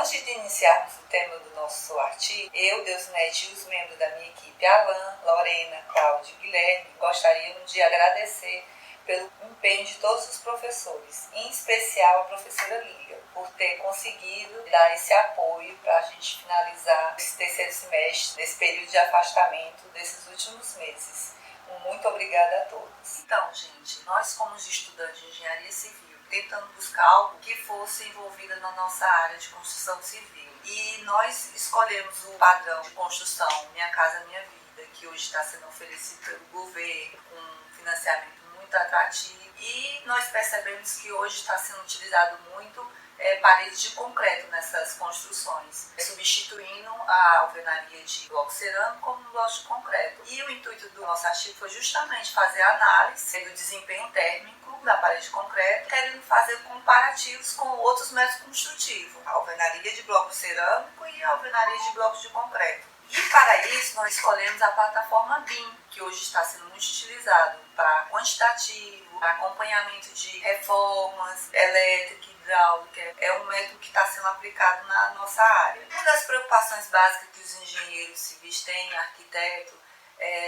Antes de iniciarmos o tema do nosso artigo, eu, Deusnete e os membros da minha equipe, Alan, Lorena, Cláudio e Guilherme, gostaríamos de agradecer pelo empenho de todos os professores, em especial a professora Lília, por ter conseguido dar esse apoio para a gente finalizar esse terceiro semestre, nesse período de afastamento desses últimos meses. Muito obrigada a todos. Então, gente, nós como estudantes de engenharia civil, tentando buscar algo que fosse envolvido na nossa área de construção civil. E nós escolhemos o padrão de construção Minha Casa Minha Vida, que hoje está sendo oferecido pelo governo, com um financiamento muito atrativo. E nós percebemos que hoje está sendo utilizado muito paredes de concreto nessas construções, substituindo a alvenaria de bloco cerâmico como um bloco de concreto. E o intuito do nosso artigo foi justamente fazer a análise do desempenho térmico da parede de concreto, querendo fazer comparativos com outros métodos construtivos, a alvenaria de bloco cerâmico e a alvenaria de bloco de concreto. E para isso nós escolhemos a plataforma BIM, que hoje está sendo muito utilizado para quantitativo, para acompanhamento de reformas elétricas, hidráulica. É um método que está sendo aplicado na nossa área. Uma das preocupações básicas que os engenheiros civis têm, arquitetos,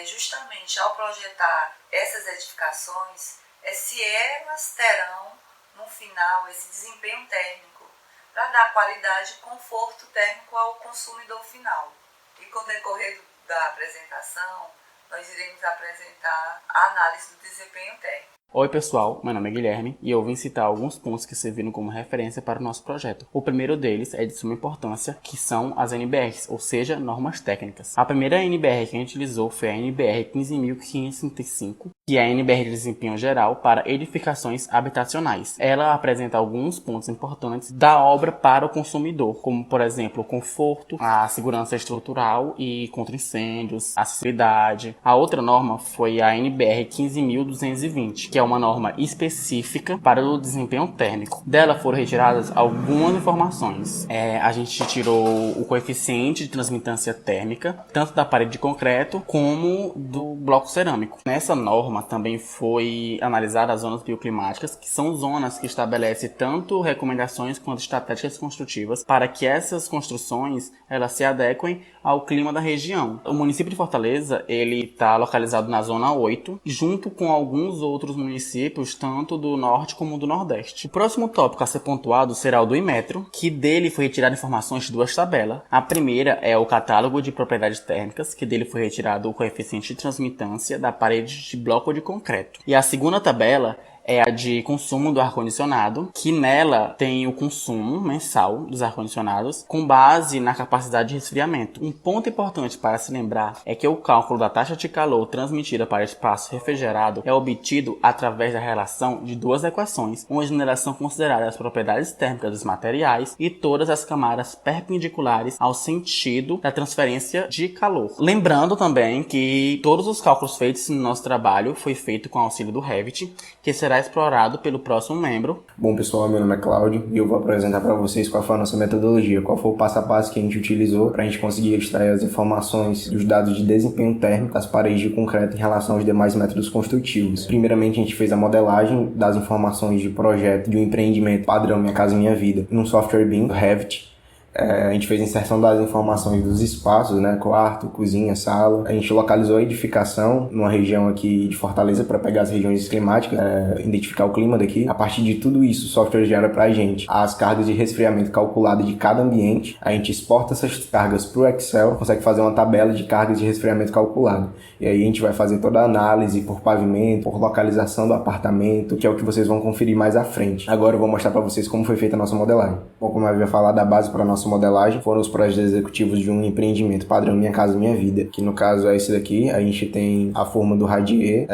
justamente ao projetar essas edificações, se elas terão no final esse desempenho térmico para dar qualidade e conforto térmico ao consumidor final. E com o decorrer da apresentação, nós iremos apresentar a análise do desempenho térmico. Oi pessoal, meu nome é Guilherme e eu vim citar alguns pontos que serviram como referência para o nosso projeto. O primeiro deles é de suma importância, que são as NBRs, ou seja, normas técnicas. A primeira NBR que a gente utilizou foi a NBR 15.535, que é a NBR de desempenho geral para edificações habitacionais. Ela apresenta alguns pontos importantes da obra para o consumidor, como por exemplo o conforto, a segurança estrutural e contra incêndios, acessibilidade. A outra norma foi a NBR 15.220, que é uma norma específica para o desempenho térmico. Dela foram retiradas algumas informações. A gente tirou o coeficiente de transmitância térmica, tanto da parede de concreto como do bloco cerâmico. Nessa norma também foi analisada as zonas bioclimáticas, que são zonas que estabelecem tanto recomendações quanto estratégias construtivas para que essas construções elas se adequem ao clima da região. O município de Fortaleza ele está localizado na zona 8, junto com alguns outros municípios, tanto do norte como do nordeste. O próximo tópico a ser pontuado será o do Inmetro, que dele foi retirado informações de duas tabelas. A primeira é o catálogo de propriedades térmicas, que dele foi retirado o coeficiente de transmitância da parede de bloco de concreto. E a segunda tabela é a de consumo do ar-condicionado, que nela tem o consumo mensal dos ar-condicionados com base na capacidade de resfriamento. Um ponto importante para se lembrar é que o cálculo da taxa de calor transmitida para espaço refrigerado é obtido através da relação de duas equações, onde nelas são consideradas as propriedades térmicas dos materiais e todas as camadas perpendiculares ao sentido da transferência de calor. Lembrando também que todos os cálculos feitos no nosso trabalho foi feito com auxílio do Revit, que será explorado pelo próximo membro. Bom pessoal, meu nome é Cláudio e eu vou apresentar para vocês qual foi a nossa metodologia, qual foi o passo a passo que a gente utilizou para a gente conseguir extrair as informações dos dados de desempenho térmico das paredes de concreto em relação aos demais métodos construtivos. Primeiramente a gente fez a modelagem das informações de projeto de um empreendimento padrão Minha Casa Minha Vida no software BIM, Revit. A gente fez a inserção das informações dos espaços, né? Quarto, cozinha, sala. A gente localizou a edificação numa região aqui de Fortaleza para pegar as regiões climáticas, identificar o clima daqui. A partir de tudo isso, o software gera para a gente as cargas de resfriamento calculadas de cada ambiente. A gente exporta essas cargas para o Excel, consegue fazer uma tabela de cargas de resfriamento calculado. E aí a gente vai fazer toda a análise por pavimento, por localização do apartamento, que é o que vocês vão conferir mais à frente. Agora eu vou mostrar para vocês como foi feita a nossa modelagem. Bom, como eu havia falado, da base para a nossa modelagem foram os projetos executivos de um empreendimento padrão Minha Casa Minha Vida, que no caso é esse daqui. A gente tem a forma do radier,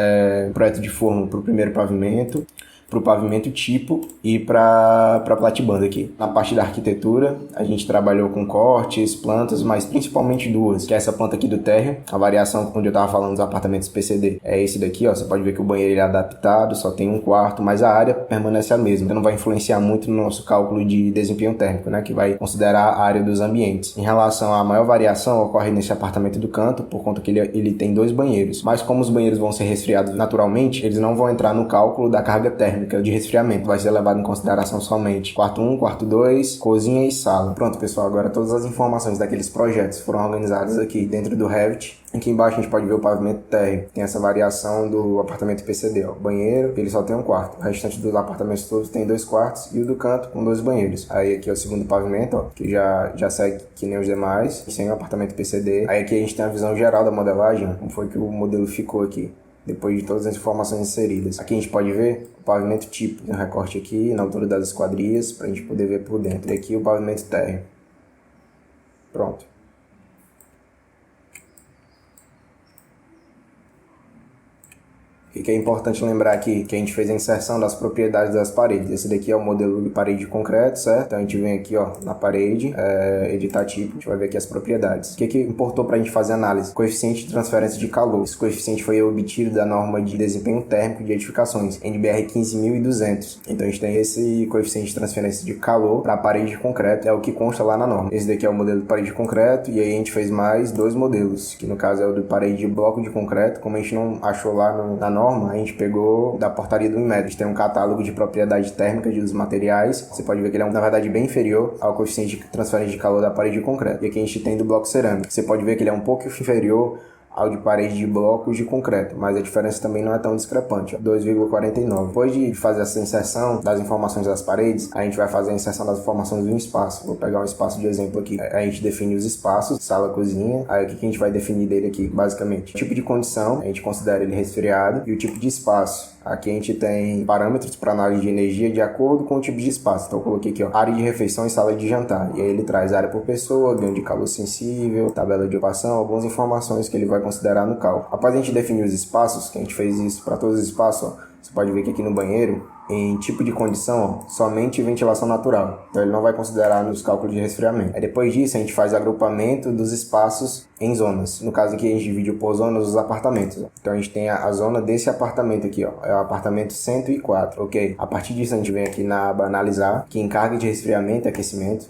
projeto de forma para o primeiro pavimento, para o pavimento tipo e para a platibanda aqui. Na parte da arquitetura, a gente trabalhou com cortes, plantas, mas principalmente duas, que é essa planta aqui do térreo. A variação, onde eu estava falando dos apartamentos PCD, é esse daqui, ó. Você pode ver que o banheiro ele é adaptado, só tem um quarto, mas a área permanece a mesma. Então não vai influenciar muito no nosso cálculo de desempenho térmico, né, que vai considerar a área dos ambientes. Em relação à maior variação, ocorre nesse apartamento do canto, por conta que ele tem 2 banheiros. Mas como os banheiros vão ser resfriados naturalmente, eles não vão entrar no cálculo da carga térmica térmica de resfriamento. Vai ser levado em consideração somente quarto 1, quarto 2, cozinha e sala. Pronto, pessoal, agora todas as informações daqueles projetos foram organizadas aqui dentro do Revit. Aqui embaixo a gente pode ver o pavimento térreo. Tem essa variação do apartamento PCD, ó. Banheiro, ele só tem um quarto. O restante dos apartamentos todos tem 2 quartos e o do canto com 2 banheiros. Aí aqui é o segundo pavimento, ó, que já segue que nem os demais, sem o apartamento PCD. Aí aqui a gente tem a visão geral da modelagem, ó, como foi que o modelo ficou aqui, depois de todas as informações inseridas. Aqui a gente pode ver o pavimento tipo, tem um recorte aqui na altura das esquadrias, para a gente poder ver por dentro. E aqui o pavimento térreo. Pronto. O que é importante lembrar aqui, que a gente fez a inserção das propriedades das paredes. Esse daqui é o modelo de parede de concreto, certo? Então a gente vem aqui, ó, na parede, editar tipo, a gente vai ver aqui as propriedades. O que importou para a gente fazer análise? Coeficiente de transferência de calor. Esse coeficiente foi obtido da norma de desempenho térmico de edificações, NBR 15200. Então a gente tem esse coeficiente de transferência de calor para a parede de concreto, é o que consta lá na norma. Esse daqui é o modelo de parede de concreto, e aí a gente fez mais 2 modelos, que no caso é o de parede de bloco de concreto. Como a gente não achou lá na norma, a gente pegou da portaria do INMED. A gente tem um catálogo de propriedade térmica dos materiais. Você pode ver que ele é, na verdade, bem inferior ao coeficiente de transferência de calor da parede de concreto. E aqui a gente tem do bloco cerâmico. Você pode ver que ele é um pouco inferior ao de parede de blocos de concreto, mas a diferença também não é tão discrepante, 2,49. Depois de fazer essa inserção das informações das paredes, a gente vai fazer a inserção das informações do espaço. Vou pegar um espaço de exemplo aqui. A gente define os espaços, sala, cozinha. Aí o que a gente vai definir dele aqui, basicamente? O tipo de condição, a gente considera ele resfriado, e o tipo de espaço. Aqui a gente tem parâmetros para análise de energia de acordo com o tipo de espaço. Então eu coloquei aqui, ó, área de refeição e sala de jantar. E aí ele traz área por pessoa, ganho de calor sensível, tabela de ocupação, algumas informações que ele vai considerar no cálculo. Após a gente definir os espaços, que a gente fez isso para todos os espaços, ó, você pode ver que aqui no banheiro, em tipo de condição, ó, somente ventilação natural. Então ele não vai considerar nos cálculos de resfriamento. Aí depois disso a gente faz agrupamento dos espaços em zonas. No caso aqui a gente divide por zonas os apartamentos. Ó. Então a gente tem a zona desse apartamento aqui, ó, é o apartamento 104, ok? A partir disso a gente vem aqui na aba analisar, que em carga de resfriamento e aquecimento.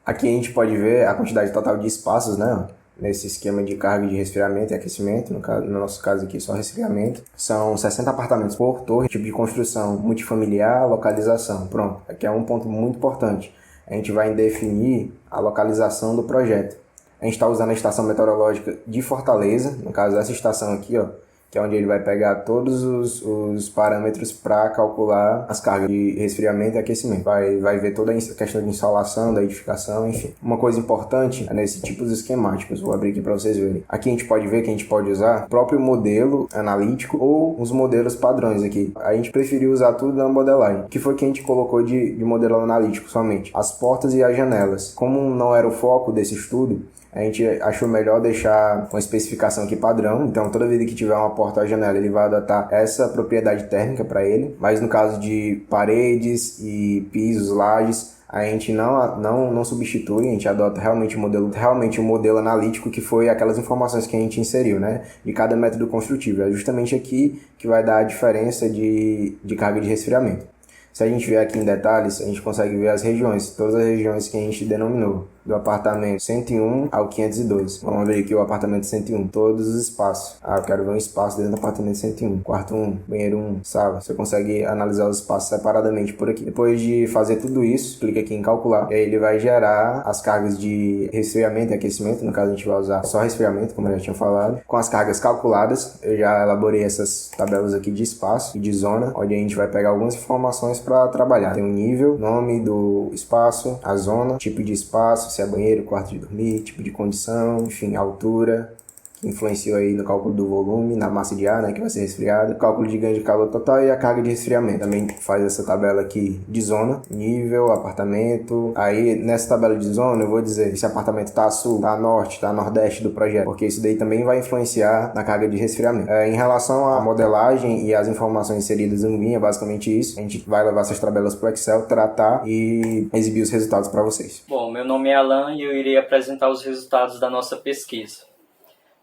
Aqui a gente pode ver a quantidade total de espaços, né? Nesse esquema de carga de resfriamento e aquecimento, no nosso caso aqui só resfriamento. São 60 apartamentos por torre, tipo de construção, multifamiliar, localização. Pronto, aqui é um ponto muito importante. A gente vai definir a localização do projeto. A gente está usando a estação meteorológica de Fortaleza, no caso essa estação aqui, ó, que é onde ele vai pegar todos os parâmetros para calcular as cargas de resfriamento e aquecimento. Vai ver toda a questão de insolação, da edificação, enfim. Uma coisa importante é nesse tipo de esquemáticos, vou abrir aqui para vocês verem. Aqui a gente pode ver que a gente pode usar o próprio modelo analítico ou os modelos padrões aqui. A gente preferiu usar tudo na modelagem. O que foi que a gente colocou de modelo analítico somente? As portas e as janelas. Como não era o foco desse estudo, a gente achou melhor deixar uma especificação aqui padrão. Então, toda vez que tiver uma porta ou janela, ele vai adotar essa propriedade térmica para ele. Mas no caso de paredes e pisos, lajes, a gente não substitui, a gente adota realmente o modelo analítico, que foi aquelas informações que a gente inseriu, né, de cada método construtivo. É justamente aqui que vai dar a diferença de carga de resfriamento. Se a gente vier aqui em detalhes, a gente consegue ver as regiões, todas as regiões que a gente denominou, do apartamento 101 ao 502. Vamos abrir aqui o apartamento 101, todos os espaços. Eu quero ver um espaço dentro do apartamento 101, quarto 1, banheiro 1, sala. Você consegue analisar os espaços separadamente por aqui. Depois de fazer tudo isso, clica aqui em calcular, e aí ele vai gerar as cargas de resfriamento e aquecimento. No caso a gente vai usar só resfriamento, como eu já tinha falado. Com as cargas calculadas, eu já elaborei essas tabelas aqui de espaço e de zona, onde a gente vai pegar algumas informações para trabalhar. Tem o nível, nome do espaço, a zona, tipo de espaço, se é banheiro, quarto de dormir, tipo de condição, enfim, altura, que influenciou aí no cálculo do volume, na massa de ar, né, que vai ser resfriada, cálculo de ganho de calor total e a carga de resfriamento. Também faz essa tabela aqui de zona, nível, apartamento. Aí nessa tabela de zona eu vou dizer se apartamento tá a sul, tá a norte, tá a nordeste do projeto, porque isso daí também vai influenciar na carga de resfriamento. Em relação à modelagem e as informações inseridas no BIM, é basicamente isso. A gente vai levar essas tabelas para o Excel, tratar e exibir os resultados para vocês. Bom, meu nome é Alan e eu irei apresentar os resultados da nossa pesquisa.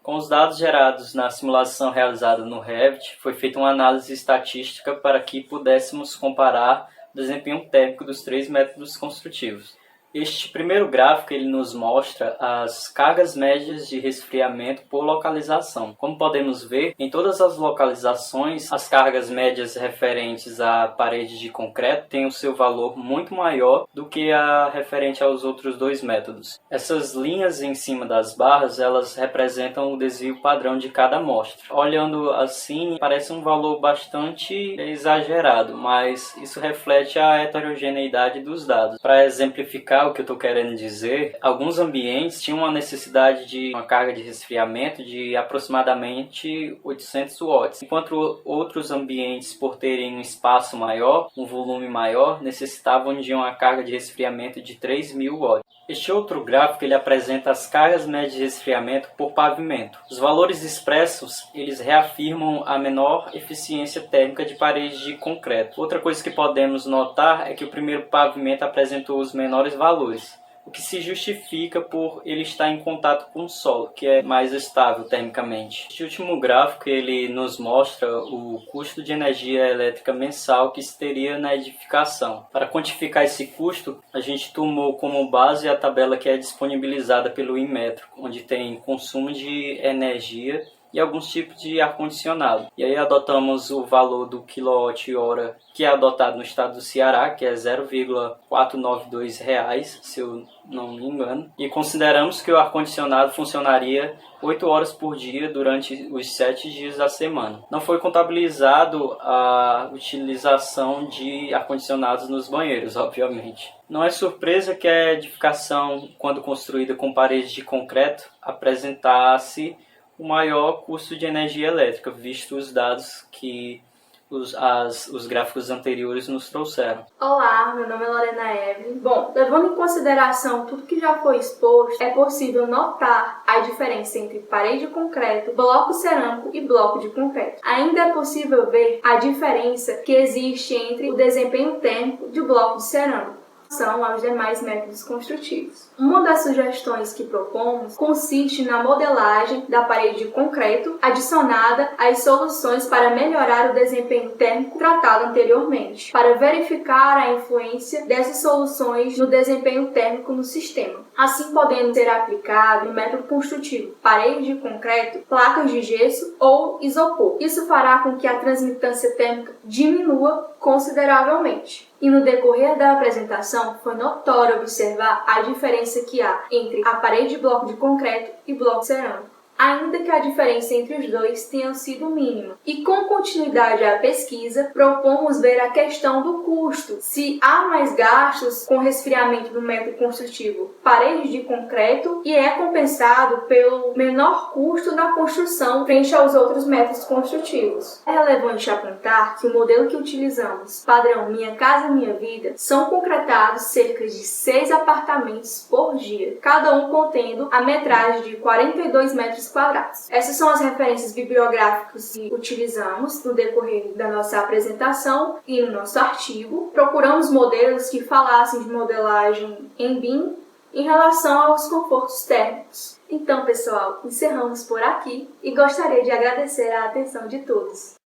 Com os dados gerados na simulação realizada no Revit, foi feita uma análise estatística para que pudéssemos comparar o desempenho térmico dos 3 métodos construtivos. Este primeiro gráfico ele nos mostra as cargas médias de resfriamento por localização. Como podemos ver, em todas as localizações, as cargas médias referentes à parede de concreto têm o seu valor muito maior do que a referente aos outros dois métodos. Essas linhas em cima das barras, elas representam o desvio padrão de cada amostra. Olhando assim, parece um valor bastante exagerado, mas isso reflete a heterogeneidade dos dados. Para exemplificar o que eu estou querendo dizer, alguns ambientes tinham uma necessidade de uma carga de resfriamento de aproximadamente 800 watts, enquanto outros ambientes, por terem um espaço maior, um volume maior, necessitavam de uma carga de resfriamento de 3.000 watts. Este outro gráfico ele apresenta as cargas médias de resfriamento por pavimento. Os valores expressos eles reafirmam a menor eficiência térmica de paredes de concreto. Outra coisa que podemos notar é que o primeiro pavimento apresentou os menores valores, o que se justifica por ele estar em contato com o solo, que é mais estável termicamente. Este último gráfico ele nos mostra o custo de energia elétrica mensal que se teria na edificação. Para quantificar esse custo, a gente tomou como base a tabela que é disponibilizada pelo Inmetro, onde tem consumo de energia e alguns tipos de ar-condicionado. E aí adotamos o valor do quilowatt-hora que é adotado no estado do Ceará, que é R$ 0,492, se eu não me engano. E consideramos que o ar-condicionado funcionaria 8 horas por dia durante os 7 dias da semana. Não foi contabilizado a utilização de ar-condicionados nos banheiros, obviamente. Não é surpresa que a edificação, quando construída com paredes de concreto, apresentasse o maior custo de energia elétrica, visto os dados que os gráficos anteriores nos trouxeram. Olá, meu nome é Lorena Evelyn. Bom, levando em consideração tudo que já foi exposto, é possível notar a diferença entre parede de concreto, bloco cerâmico e bloco de concreto. Ainda é possível ver a diferença que existe entre o desempenho térmico de bloco de cerâmico aos demais métodos construtivos. Uma das sugestões que propomos consiste na modelagem da parede de concreto adicionada às soluções para melhorar o desempenho térmico tratado anteriormente, para verificar a influência dessas soluções no desempenho térmico no sistema. Assim, podendo ser aplicado no método construtivo parede de concreto, placas de gesso ou isopor. Isso fará com que a transmitância térmica diminua consideravelmente. E no decorrer da apresentação, foi notório observar a diferença que há entre a parede de bloco de concreto e bloco cerâmico, ainda que a diferença entre os dois tenha sido mínima. E com continuidade à pesquisa, propomos ver a questão do custo. Se há mais gastos com resfriamento no método construtivo parede de concreto e é compensado pelo menor custo na construção frente aos outros métodos construtivos. É relevante apontar que o modelo que utilizamos, padrão Minha Casa Minha Vida, são concretados cerca de 6 apartamentos por dia, cada um contendo a metragem de 42 metros quadrados. Essas são as referências bibliográficas que utilizamos no decorrer da nossa apresentação e no nosso artigo. Procuramos modelos que falassem de modelagem em BIM em relação aos confortos térmicos. Então, pessoal, encerramos por aqui e gostaria de agradecer a atenção de todos.